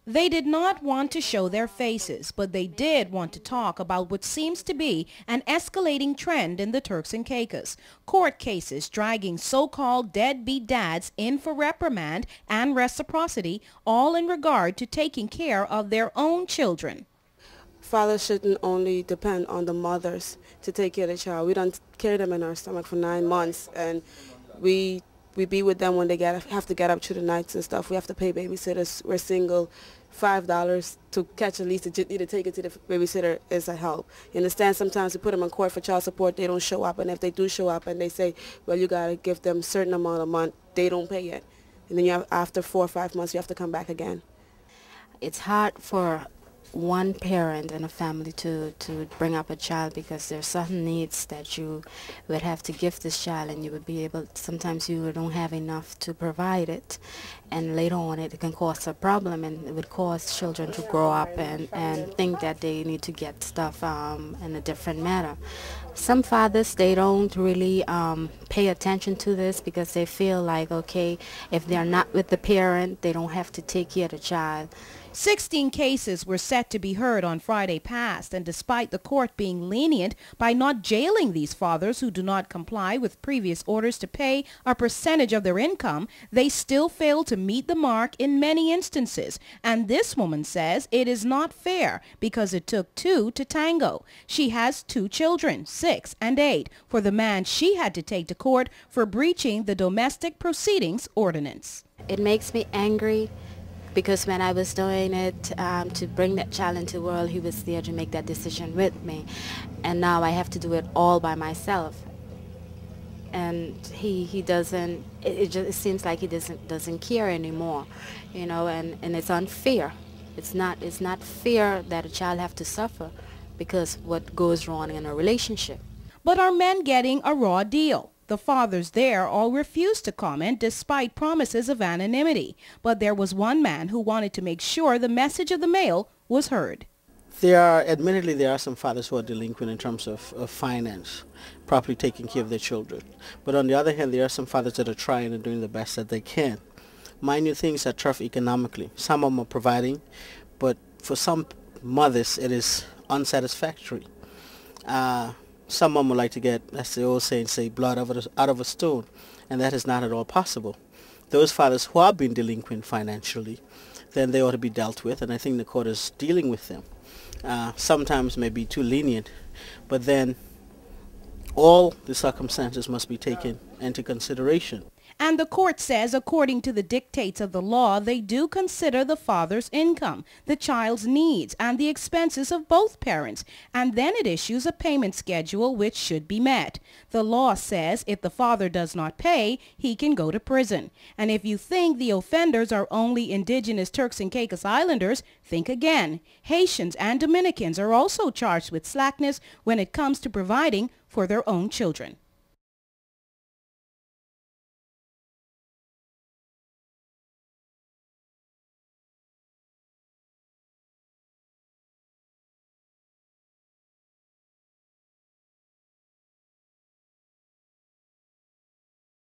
They did not want to show their faces, but they did want to talk about what seems to be an escalating trend in the Turks and Caicos. Court cases dragging so-called deadbeat dads in for reprimand and reciprocity, all in regard to taking care of their own children. Fathers shouldn't only depend on the mothers to take care of the child. We don't carry them in our stomach for 9 months, and we be with them when they have to get up through the nights and stuff. We have to pay babysitters. We're single. $5 to catch a lease to just need to take it to the babysitter is a help. You understand? Sometimes we put them in court for child support. They don't show up, and if they do show up and they say, well, you got to give them a certain amount a month, they don't pay it. And then after 4 or 5 months, you have to come back again. It's hard for one parent in a family to bring up a child, because there are certain needs that you would have to give this child, and you would be able, sometimes you don't have enough to provide it, and later on it can cause a problem, and it would cause children to grow up and think that they need to get stuff in a different manner. Some fathers, they don't really pay attention to this, because they feel like, okay, if they're not with the parent, they don't have to take care of the child. 16 cases were set to be heard on Friday past, and despite the court being lenient by not jailing these fathers who do not comply with previous orders to pay a percentage of their income, they still fail to meet the mark in many instances. And this woman says it is not fair because it took two to tango. She has 2 children, 6 and 8, for the man she had to take to court for breaching the domestic proceedings ordinance. It makes me angry, because when I was doing it to bring that child into the world, he was there to make that decision with me. And now I have to do it all by myself. And he doesn't, it seems like he doesn't care anymore, you know, and it's unfair. It's not fair that a child have to suffer because what goes wrong in a relationship. But are men getting a raw deal? The fathers there all refused to comment despite promises of anonymity. But there was one man who wanted to make sure the message of the mail was heard. Admittedly, there are some fathers who are delinquent in terms of finance, properly taking care of their children. But on the other hand, there are some fathers that are trying and doing the best that they can. Mind you, things are tough economically. Some of them are providing, but for some mothers, it is unsatisfactory. Some of them would like to get, as the old saying, say, blood out of a stone, and that is not at all possible. Those fathers who are being delinquent financially, then they ought to be dealt with, and I think the court is dealing with them. Sometimes may be too lenient, but then all the circumstances must be taken into consideration. And the court says, according to the dictates of the law, they do consider the father's income, the child's needs, and the expenses of both parents, and then it issues a payment schedule which should be met. The law says if the father does not pay, he can go to prison. And if you think the offenders are only indigenous Turks and Caicos Islanders, think again. Haitians and Dominicans are also charged with slackness when it comes to providing for their own children.